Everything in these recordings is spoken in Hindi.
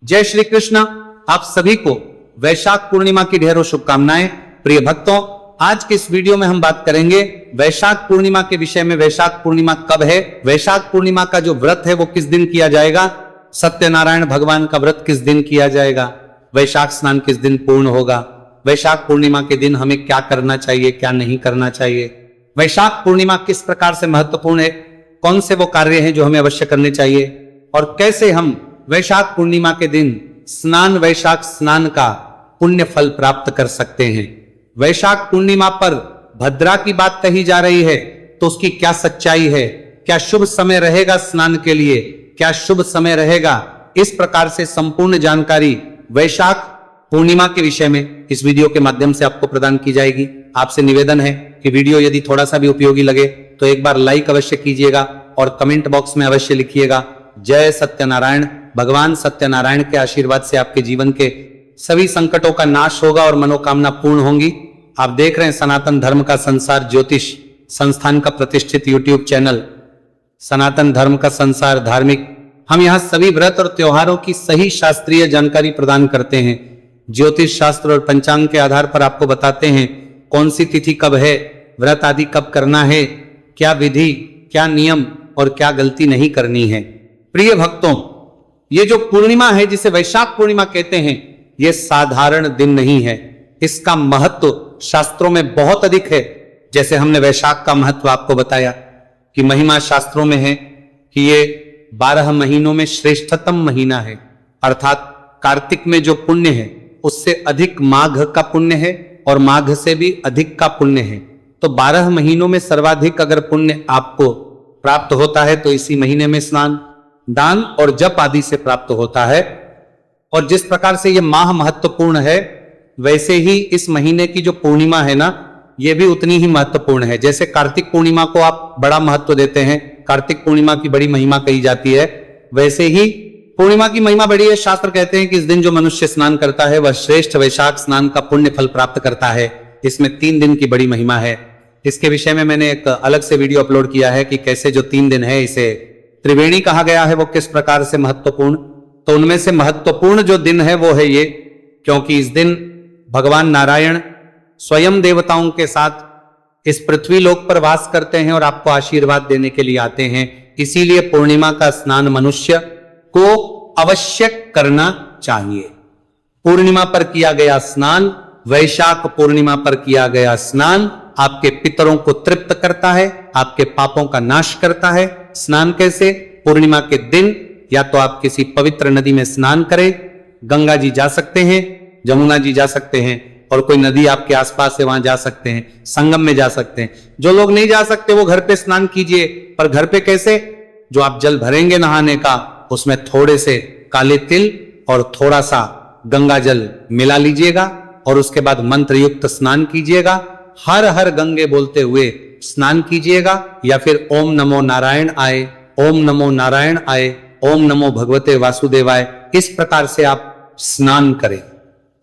जय श्री कृष्ण। आप सभी को वैशाख पूर्णिमा की ढेरों शुभकामनाएं। प्रिय भक्तों, आज के इस वीडियो में हम बात करेंगे वैशाख पूर्णिमा के विषय में। वैशाख पूर्णिमा कब है, वैशाख पूर्णिमा का जो व्रत है वो किस दिन किया जाएगा, सत्यनारायण भगवान का व्रत किस दिन किया जाएगा, वैशाख स्नान किस दिन पूर्ण होगा, वैशाख पूर्णिमा के दिन हमें क्या करना चाहिए, क्या नहीं करना चाहिए, वैशाख पूर्णिमा किस प्रकार से महत्वपूर्ण है, कौन से वो कार्य हैं जो हमें अवश्य करने चाहिए, और कैसे हम वैशाख पूर्णिमा के दिन स्नान, वैशाख स्नान का पुण्य फल प्राप्त कर सकते हैं। वैशाख पूर्णिमा पर भद्रा की बात कही जा रही है, तो उसकी क्या सच्चाई है, क्या शुभ समय रहेगा स्नान के लिए, क्या शुभ समय रहेगा, इस प्रकार से संपूर्ण जानकारी वैशाख पूर्णिमा के विषय में इस वीडियो के माध्यम से आपको प्रदान की जाएगी। आपसे निवेदन है कि वीडियो यदि थोड़ा सा भी उपयोगी लगे तो एक बार लाइक अवश्य कीजिएगा और कमेंट बॉक्स में अवश्य लिखिएगा जय सत्यनारायण। भगवान सत्यनारायण के आशीर्वाद से आपके जीवन के सभी संकटों का नाश होगा और मनोकामना पूर्ण होंगी। आप देख रहे हैं सनातन धर्म का संसार ज्योतिष संस्थान का प्रतिष्ठित यूट्यूब चैनल सनातन धर्म का संसार धार्मिक। हम यहाँ सभी व्रत और त्योहारों की सही शास्त्रीय जानकारी प्रदान करते हैं। ज्योतिष शास्त्र और पंचांग के आधार पर आपको बताते हैं कौन सी तिथि कब है, व्रत आदि कब करना है, क्या विधि, क्या नियम और क्या गलती नहीं करनी है। प्रिय भक्तों, ये जो पूर्णिमा है जिसे वैशाख पूर्णिमा कहते हैं, ये साधारण दिन नहीं है। इसका महत्व शास्त्रों में बहुत अधिक है। जैसे हमने वैशाख का महत्व आपको बताया कि महिमा शास्त्रों में है कि ये 12 महीनों में श्रेष्ठतम महीना है, अर्थात कार्तिक में जो पुण्य है उससे अधिक माघ का पुण्य है और माघ से भी अधिक का पुण्य है। तो 12 महीनों में सर्वाधिक अगर पुण्य आपको प्राप्त होता है तो इसी महीने में स्नान, दान और जप आदि से प्राप्त होता है। और जिस प्रकार से यह माह महत्वपूर्ण है, वैसे ही इस महीने की जो पूर्णिमा है ना, यह भी उतनी ही महत्वपूर्ण है। जैसे कार्तिक पूर्णिमा को आप बड़ा महत्व देते हैं, कार्तिक पूर्णिमा की बड़ी महिमा कही जाती है, वैसे ही पूर्णिमा की महिमा बड़ी है। शास्त्र कहते हैं कि इस दिन जो मनुष्य स्नान करता है वह श्रेष्ठ वैशाख स्नान का पुण्य फल प्राप्त करता है। इसमें 3 दिन की बड़ी महिमा है। इसके विषय में मैंने एक अलग से वीडियो अपलोड किया है कि कैसे जो 3 दिन है इसे त्रिवेणी कहा गया है, वो किस प्रकार से महत्वपूर्ण। तो उनमें से महत्वपूर्ण जो दिन है वो है ये, क्योंकि इस दिन भगवान नारायण स्वयं देवताओं के साथ इस पृथ्वी लोक पर वास करते हैं और आपको आशीर्वाद देने के लिए आते हैं। इसीलिए पूर्णिमा का स्नान मनुष्य को अवश्य करना चाहिए। पूर्णिमा पर किया गया स्नान, वैशाख पूर्णिमा पर किया गया स्नान आपके पितरों को तृप्त करता है, आपके पापों का नाश करता है। स्नान कैसे? पूर्णिमा के दिन या तो आप किसी पवित्र नदी में स्नान करें, गंगा जी जा सकते हैं, जमुना जी जा सकते हैं, और कोई नदी आपके आसपास है वहां जा सकते हैं, संगम में जा सकते हैं। जो लोग नहीं जा सकते वो घर पे स्नान कीजिए। पर घर पे कैसे? जो आप जल भरेंगे नहाने का, उसमें थोड़े से काले तिल और थोड़ा सा गंगा जल मिला लीजिएगा और उसके बाद मंत्र युक्त स्नान कीजिएगा। हर हर गंगे बोलते हुए स्नान कीजिएगा, या फिर ओम नमो नारायण आए, ओम नमो नारायण आए, ओम नमो भगवते वासुदेवाय, इस प्रकार से आप स्नान करें।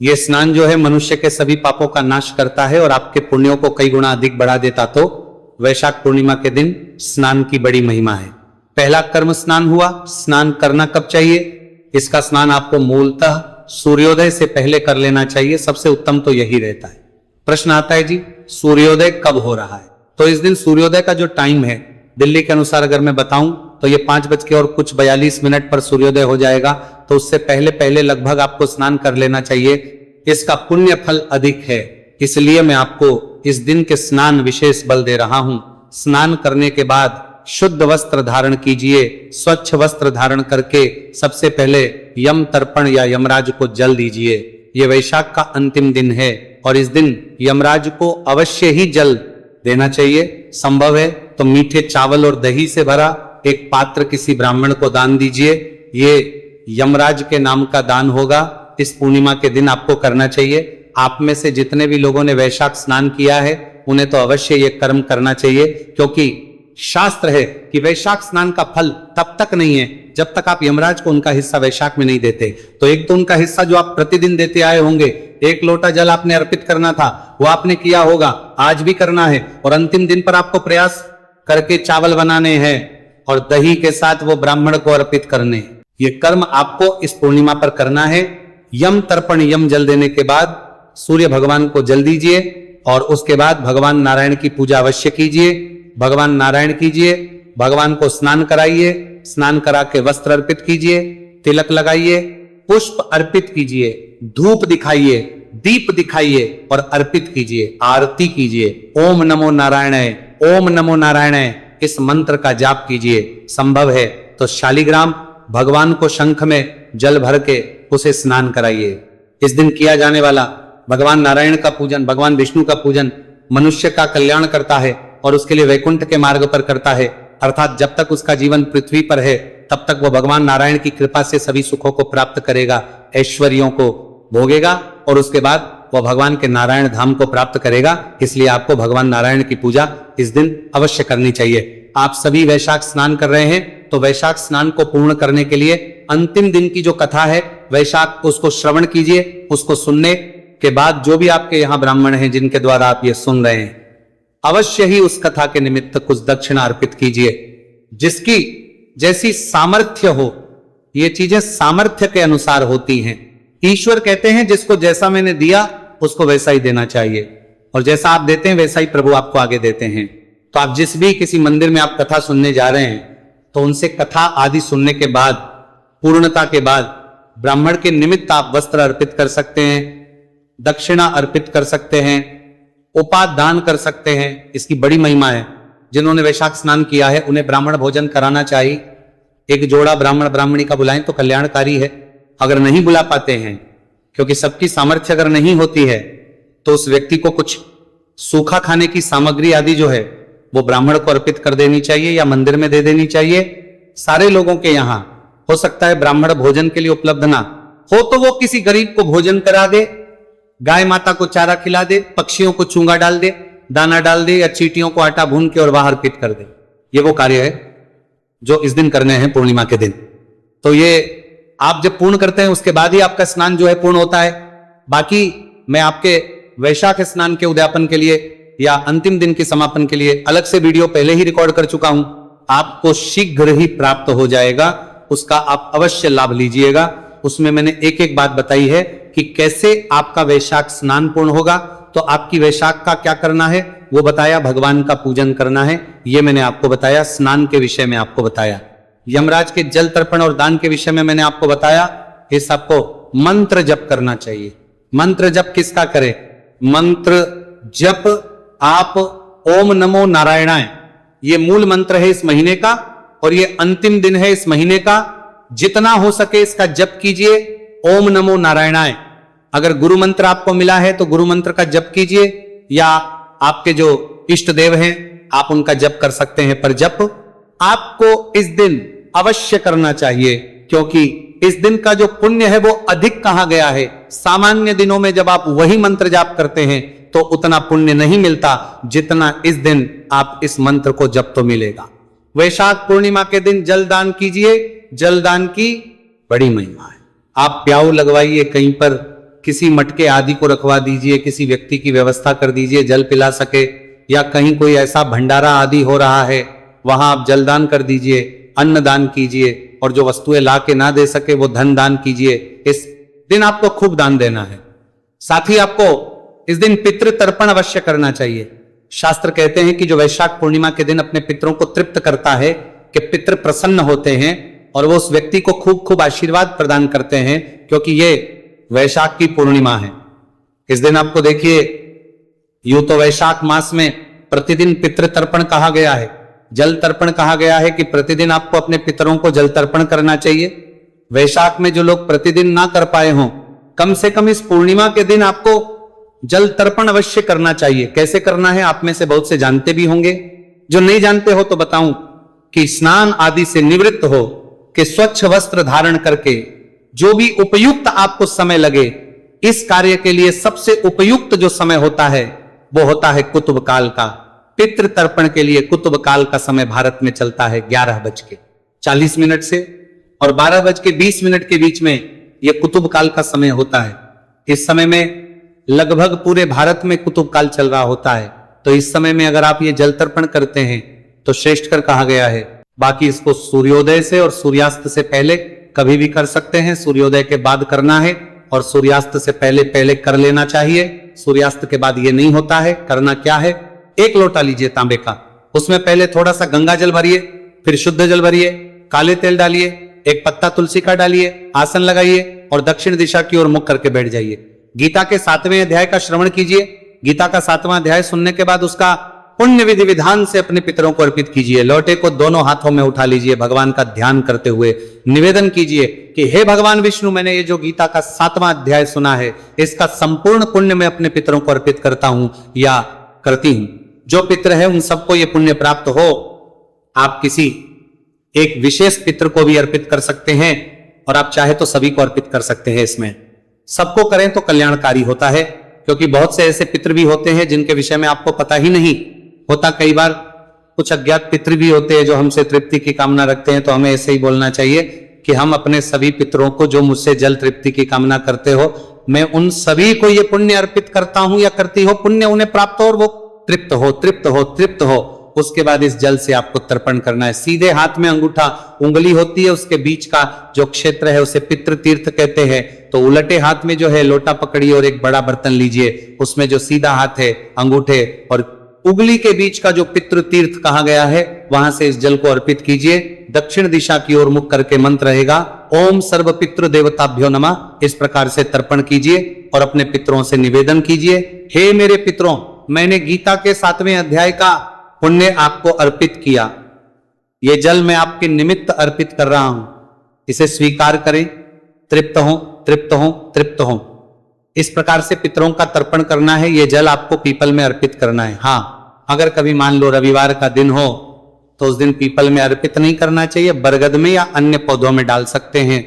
यह स्नान जो है मनुष्य के सभी पापों का नाश करता है और आपके पुण्यों को कई गुना अधिक बढ़ा देता। तो वैशाख पूर्णिमा के दिन स्नान की बड़ी महिमा है। पहला कर्म स्नान हुआ। स्नान करना कब चाहिए? इसका स्नान आपको मूलतः सूर्योदय से पहले कर लेना चाहिए। सबसे उत्तम तो यही रहता है। प्रश्न आता है जी, सूर्योदय कब हो रहा है? तो इस दिन सूर्योदय का जो टाइम है दिल्ली के अनुसार अगर मैं बताऊं तो ये 5:42 पर सूर्योदय हो जाएगा। तो उससे पहले पहले लगभग आपको स्नान कर लेना चाहिए। इसका पुण्य फल अधिक है, इसलिए मैं आपको इस दिन के स्नान विशेष बल दे रहा हूं। स्नान करने के बाद शुद्ध वस्त्र धारण कीजिए। स्वच्छ वस्त्र धारण करके सबसे पहले यम तर्पण या यमराज को जल दीजिए। ये वैशाख का अंतिम दिन है और इस दिन यमराज को अवश्य ही जल देना चाहिए। संभव है तो मीठे चावल और दही से भरा एक पात्र किसी ब्राह्मण को दान दीजिए। ये यमराज के नाम का दान होगा। इस पूर्णिमा के दिन आपको करना चाहिए। आप में से जितने भी लोगों ने वैशाख स्नान किया है उन्हें तो अवश्य ये कर्म करना चाहिए, क्योंकि शास्त्र है कि वैशाख स्नान का फल तब तक नहीं है जब तक आप यमराज को उनका हिस्सा वैशाख में नहीं देते। तो एक तो उनका हिस्सा जो आप प्रतिदिन देते आए होंगे, 1 लोटा जल आपने अर्पित करना था, वो आपने किया होगा, आज भी करना है। और अंतिम दिन पर आपको प्रयास करके चावल बनाने हैं और दही के साथ वो ब्राह्मण को अर्पित करने। ये कर्म आपको इस पूर्णिमा पर करना है। यम तर्पण, यम जल देने के बाद सूर्य भगवान को जल दीजिए और उसके बाद भगवान नारायण की पूजा अवश्य कीजिए। भगवान नारायण कीजिए, भगवान को स्नान कराइए, स्नान करा के वस्त्र अर्पित कीजिए, तिलक लगाइए, पुष्प अर्पित कीजिए, धूप दिखाइए, दीप दिखाइए और अर्पित कीजिए, आरती कीजिए। ओम नमो नारायणाय, ओम नमो नारायणाय, इस मंत्र का जाप कीजिए। संभव है तो शालिग्राम भगवान को शंख में जल भर के उसे स्नान कराइए। इस दिन किया जाने वाला भगवान नारायण का पूजन, भगवान विष्णु का पूजन मनुष्य का कल्याण करता है और उसके लिए वैकुंठ के मार्ग पर करता है। अर्थात जब तक उसका जीवन पृथ्वी पर है तब तक वह भगवान नारायण की कृपा से सभी सुखों को प्राप्त करेगा, ऐश्वर्यों को भोगेगा और उसके बाद वह भगवान के नारायण धाम को प्राप्त करेगा। इसलिए आपको भगवान नारायण की पूजा इस दिन अवश्य करनी चाहिए। आप सभी वैशाख स्नान कर रहे हैं तो वैशाख स्नान को पूर्ण करने के लिए अंतिम दिन की जो कथा है वैशाख, उसको श्रवण कीजिए। उसको सुनने के बाद जो भी आपके यहाँ ब्राह्मण हैं जिनके द्वारा आप ये सुन रहे हैं, अवश्य ही उस कथा के निमित्त कुछ दक्षिणा अर्पित कीजिए। जिसकी जैसी सामर्थ्य हो, ये चीजें सामर्थ्य के अनुसार होती हैं। ईश्वर कहते हैं जिसको जैसा मैंने दिया उसको वैसा ही देना चाहिए और जैसा आप देते हैं वैसा ही प्रभु आपको आगे देते हैं। तो आप जिस भी किसी मंदिर में आप कथा सुनने जा रहे हैं तो उनसे कथा आदि सुनने के बाद, पूर्णता के बाद ब्राह्मण के निमित्त आप वस्त्र अर्पित कर सकते हैं, दक्षिणा अर्पित कर सकते हैं, उपादान कर सकते हैं। इसकी बड़ी महिमा है। जिन्होंने वैशाख स्नान किया है उन्हें ब्राह्मण भोजन कराना चाहिए। एक जोड़ा ब्राह्मण ब्राह्मणी का बुलाएं तो कल्याणकारी है। अगर नहीं बुला पाते हैं, क्योंकि सबकी सामर्थ्य अगर नहीं होती है, तो उस व्यक्ति को कुछ सूखा खाने की सामग्री आदि जो है वो ब्राह्मण को अर्पित कर देनी चाहिए या मंदिर में दे देनी चाहिए। सारे लोगों के यहाँ हो सकता है ब्राह्मण भोजन के लिए उपलब्ध ना हो तो वो किसी गरीब को भोजन करा दे, गाय माता को चारा खिला दे, पक्षियों को चूंगा डाल दे, दाना डाल दे या चींटियों को आटा भून के और वह अर्पित कर दे। ये वो कार्य है जो इस दिन करने हैं, पूर्णिमा के दिन। तो ये आप जब पूर्ण करते हैं उसके बाद ही आपका स्नान जो है पूर्ण होता है। बाकी मैं आपके वैशाख स्नान के उद्यापन के लिए या अंतिम दिन के समापन के लिए अलग से वीडियो पहले ही रिकॉर्ड कर चुका हूं। आपको शीघ्र ही प्राप्त हो जाएगा, उसका आप अवश्य लाभ लीजिएगा। उसमें मैंने एक एक बात बताई है कि कैसे आपका वैशाख स्नान पूर्ण होगा। तो आपकी वैशाख का क्या करना है वो बताया, भगवान का पूजन करना है ये मैंने आपको बताया। स्नान के विषय में आपको बताया, यमराज के जल तर्पण और दान के विषय में मैंने आपको बताया। इस आपको मंत्र जप करना चाहिए। मंत्र जप किसका करें? मंत्र जप आप ओम नमो नारायणाय, ये मूल मंत्र है इस महीने का और ये अंतिम दिन है इस महीने का। जितना हो सके इसका जप कीजिए, ओम नमो नारायणाय। अगर गुरु मंत्र आपको मिला है तो गुरु मंत्र का जप कीजिए या आपके जो इष्ट देव हैं आप उनका जप कर सकते हैं। पर जप आपको इस दिन अवश्य करना चाहिए, क्योंकि इस दिन का जो पुण्य है वो अधिक कहा गया है। सामान्य दिनों में जब आप वही मंत्र जाप करते हैं तो उतना पुण्य नहीं मिलता जितना इस दिन आप इस मंत्र को जप तो मिलेगा। वैशाख पूर्णिमा के दिन जल दान कीजिए। जल दान की बड़ी महिमा है। आप प्याऊ लगवाइए, कहीं पर किसी मटके आदि को रखवा दीजिए, किसी व्यक्ति की व्यवस्था कर दीजिए जल पिला सके, या कहीं कोई ऐसा भंडारा आदि हो रहा है वहां आप जलदान कर दीजिए, अन्न दान कीजिए और जो वस्तुएं ला के ना दे सके वो धन दान कीजिए। इस दिन आपको खूब दान देना है। साथ ही आपको इस दिन पितृ तर्पण अवश्य करना चाहिए। शास्त्र कहते हैं कि जो वैशाख पूर्णिमा के दिन अपने पितरों को तृप्त करता है कि पितृ प्रसन्न होते हैं और वो उस व्यक्ति को खूब खूब आशीर्वाद प्रदान करते हैं, क्योंकि ये वैशाख की पूर्णिमा है। इस दिन आपको देखिए, यूं तो वैशाख मास में प्रतिदिन पितृ तर्पण कहा गया है, जल तर्पण कहा गया है कि प्रतिदिन आपको अपने पितरों को जल तर्पण करना चाहिए। वैशाख में जो लोग प्रतिदिन ना कर पाए हों, कम से कम इस पूर्णिमा के दिन आपको जल तर्पण अवश्य करना चाहिए। कैसे करना है आप में से बहुत से जानते भी होंगे, जो नहीं जानते हो तो बताऊं कि स्नान आदि से निवृत्त हो कि स्वच्छ वस्त्र धारण करके जो भी उपयुक्त आपको समय लगे, इस कार्य के लिए सबसे उपयुक्त जो समय होता है वो होता है कुतुब काल का। पितृ तर्पण के लिए कुतुब काल का समय भारत में चलता है 11:40 से और 12:20 के बीच में यह कुतुब काल का समय होता है। इस समय में लगभग पूरे भारत में कुतुब काल चल रहा होता है। तो इस समय में अगर आप ये जल तर्पण करते हैं तो श्रेष्ठ कर कहा गया है। बाकी इसको सूर्योदय से और सूर्यास्त से पहले कभी भी कर सकते हैं, सूर्योदय के बाद करना है और सूर्यास्त से पहले पहले कर लेना चाहिए। सूर्यास्त के बाद ये नहीं होता है। करना क्या है, एक लोटा लीजिए तांबे का, उसमें पहले थोड़ा सा गंगा जल भरिए, फिर शुद्ध जल भरिए, काले तेल डालिए, एक पत्ता तुलसी का डालिए, आसन लगाइए और दक्षिण दिशा की ओर मुख करके बैठ जाइए। गीता के 7वें अध्याय का श्रवण कीजिए। गीता का 7वां अध्याय सुनने के बाद उसका पुण्य विधि विधान से अपने पितरों को अर्पित कीजिए। लोटे को दोनों हाथों में उठा लीजिए, भगवान का ध्यान करते हुए निवेदन कीजिए कि हे भगवान विष्णु, मैंने ये जो गीता का 7वां अध्याय सुना है, इसका संपूर्ण पुण्य मैं अपने पितरों को अर्पित करता हूं या करती हूं। जो पितर है उन सबको ये पुण्य प्राप्त हो। आप किसी एक विशेष पितर को भी अर्पित कर सकते हैं और आप चाहे तो सभी को अर्पित कर सकते हैं। इसमें सबको करें तो कल्याणकारी होता है, क्योंकि बहुत से ऐसे पितर भी होते हैं जिनके विषय में आपको पता ही नहीं होता। कई बार कुछ अज्ञात पितर भी होते हैं जो हमसे तृप्ति की कामना रखते हैं, तो हमें ऐसे ही बोलना चाहिए कि हम अपने सभी पितरों को जो मुझसे जल तृप्ति की कामना करते हो, मैं उन सभी को ये पुण्य अर्पित करता हूं या करती हो, पुण्य उन्हें प्राप्त हो और वो तृप्त हो, तृप्त हो, तृप्त हो। उसके बाद इस जल से आपको तर्पण करना है। सीधे हाथ में अंगूठा उंगली होती है, उसके बीच का जो क्षेत्र है उसे पितृ तीर्थ कहते हैं। तो उलटे हाथ में जो है लोटा पकड़िए और एक बड़ा बर्तन लीजिए, उसमें जो सीधा हाथ है अंगूठे और उंगली के बीच का जो पितृ तीर्थ कहा गया है, वहां से इस जल को अर्पित कीजिए। दक्षिण दिशा की ओर मुख करके मंत्र रहेगा, ओम सर्व पितृ देवताभ्यो नमः। इस प्रकार से तर्पण कीजिए और अपने पितरों से निवेदन कीजिए, हे मेरे पितरों, मैंने गीता के 7वें अध्याय का पुण्य आपको अर्पित किया। ये जल मैं आपके निमित्त अर्पित कर रहा हूं, इसे स्वीकार करें। तृप्त हो, तृप्त हो, तृप्त हो। इस प्रकार से पितरों का तर्पण करना है। ये जल आपको पीपल में अर्पित करना है। हाँ, अगर कभी मान लो रविवार का दिन हो तो उस दिन पीपल में अर्पित नहीं करना चाहिए, बरगद में या अन्य पौधों में डाल सकते हैं।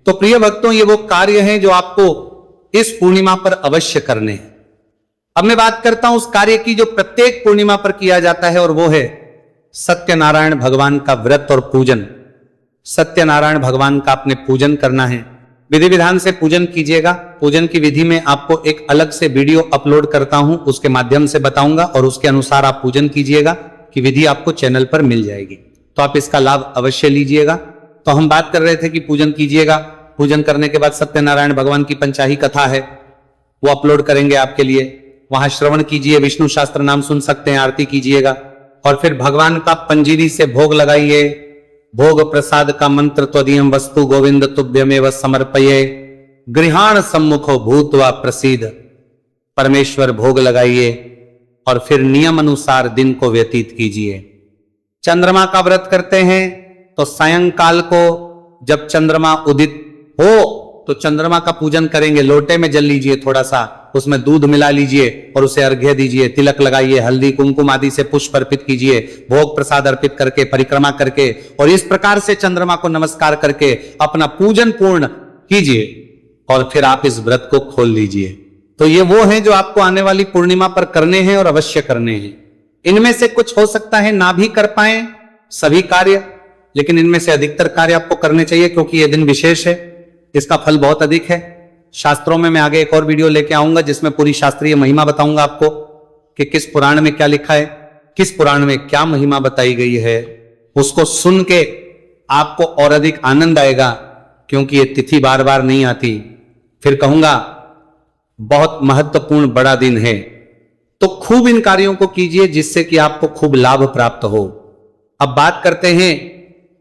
तो प्रिय भक्तों, ये वो कार्य हैं जो आपको इस पूर्णिमा पर अवश्य करने हैं। अब मैं बात करता हूं उस कार्य की जो प्रत्येक पूर्णिमा पर किया जाता है, और वो है सत्यनारायण भगवान का व्रत और पूजन। सत्यनारायण भगवान का आपने पूजन करना है। विधि विधान से पूजन कीजिएगा। पूजन की विधि में आपको एक अलग से वीडियो अपलोड करता हूं, उसके माध्यम से बताऊंगा और उसके अनुसार आप पूजन कीजिएगा कि विधि आपको चैनल पर मिल जाएगी। तो आप इसका लाभ अवश्य लीजिएगा। तो हम बात कर रहे थे कि पूजन कीजिएगा। पूजन करने के बाद सत्यनारायण भगवान की पंचाही कथा है, वो अपलोड करेंगे आपके लिए। वहां श्रवण कीजिए, विष्णु शास्त्र नाम सुन सकते हैं, आरती कीजिएगा और फिर भगवान का पंजीरी से भोग लगाइए। भोग प्रसाद का मंत्र त्वदीयं वस्तु गोविंद तुभ्यमेव समर्पये गृहाण सम्मुखो भूत्वा प्रसीद। परमेश्वर भोग लगाइए और फिर नियम अनुसार दिन को व्यतीत कीजिए। चंद्रमा का व्रत करते हैं तो सायंकाल को जब चंद्रमा उदित हो तो चंद्रमा का पूजन करेंगे। लोटे में जल लीजिए, थोड़ा सा उसमें दूध मिला लीजिए और उसे अर्घ्य दीजिए। तिलक लगाइए, हल्दी कुमकुम आदि से पुष्प अर्पित कीजिए, भोग प्रसाद अर्पित करके परिक्रमा करके और इस प्रकार से चंद्रमा को नमस्कार करके अपना पूजन पूर्ण कीजिए और फिर आप इस व्रत को खोल लीजिए। तो ये वो है जो आपको आने वाली पूर्णिमा पर करने हैं और अवश्य करने हैं। इनमें से कुछ हो सकता है ना भी कर पाए सभी कार्य, लेकिन इनमें से अधिकतर कार्य आपको करने चाहिए क्योंकि यह दिन विशेष है, इसका फल बहुत अधिक है। शास्त्रों में मैं आगे एक और वीडियो लेके आऊंगा जिसमें पूरी शास्त्रीय महिमा बताऊंगा आपको कि किस पुराण में क्या लिखा है, किस पुराण में क्या महिमा बताई गई है। उसको सुन के आपको और अधिक आनंद आएगा क्योंकि ये तिथि बार बार नहीं आती। फिर कहूंगा बहुत महत्वपूर्ण बड़ा दिन है, तो खूब इन कार्यों को कीजिए जिससे कि आपको खूब लाभ प्राप्त हो। अब बात करते हैं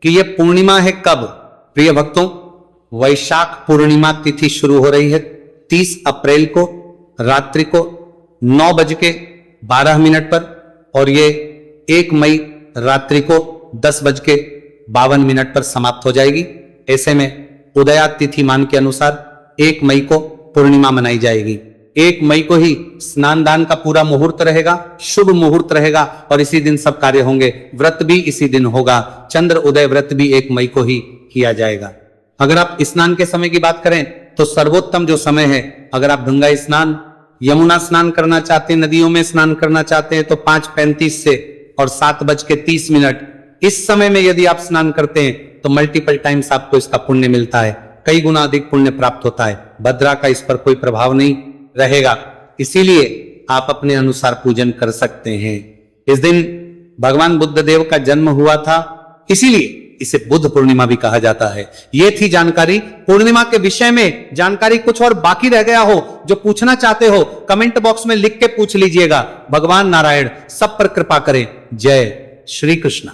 कि यह पूर्णिमा है कब। प्रिय भक्तों, वैशाख पूर्णिमा तिथि शुरू हो रही है 30 अप्रैल को रात्रि को 9:12 पर और ये 1 मई रात्रि को 10:52 पर समाप्त हो जाएगी। ऐसे में उदया तिथि मान के अनुसार 1 मई को पूर्णिमा मनाई जाएगी। 1 मई को ही स्नान दान का पूरा मुहूर्त रहेगा, शुभ मुहूर्त रहेगा और इसी दिन सब कार्य होंगे। व्रत भी इसी दिन होगा। चंद्र उदय व्रत भी 1 मई को ही किया जाएगा। अगर आप स्नान के समय की बात करें तो सर्वोत्तम जो समय है, अगर आप गंगा स्नान, यमुना स्नान करना चाहते हैं, नदियों में स्नान करना चाहते हैं तो 5:35 से और 7:30 इस समय में यदि आप स्नान करते हैं तो मल्टीपल टाइम्स आपको इसका पुण्य मिलता है, कई गुना अधिक पुण्य प्राप्त होता है। भद्रा का इस पर कोई प्रभाव नहीं रहेगा, इसीलिए आप अपने अनुसार पूजन कर सकते हैं। इस दिन भगवान बुद्ध देव का जन्म हुआ था, इसीलिए इसे बुद्ध पूर्णिमा भी कहा जाता है। ये थी जानकारी पूर्णिमा के विषय में। जानकारी कुछ और बाकी रह गया हो जो पूछना चाहते हो कमेंट बॉक्स में लिख के पूछ लीजिएगा। भगवान नारायण सब पर कृपा करें। जय श्री कृष्ण।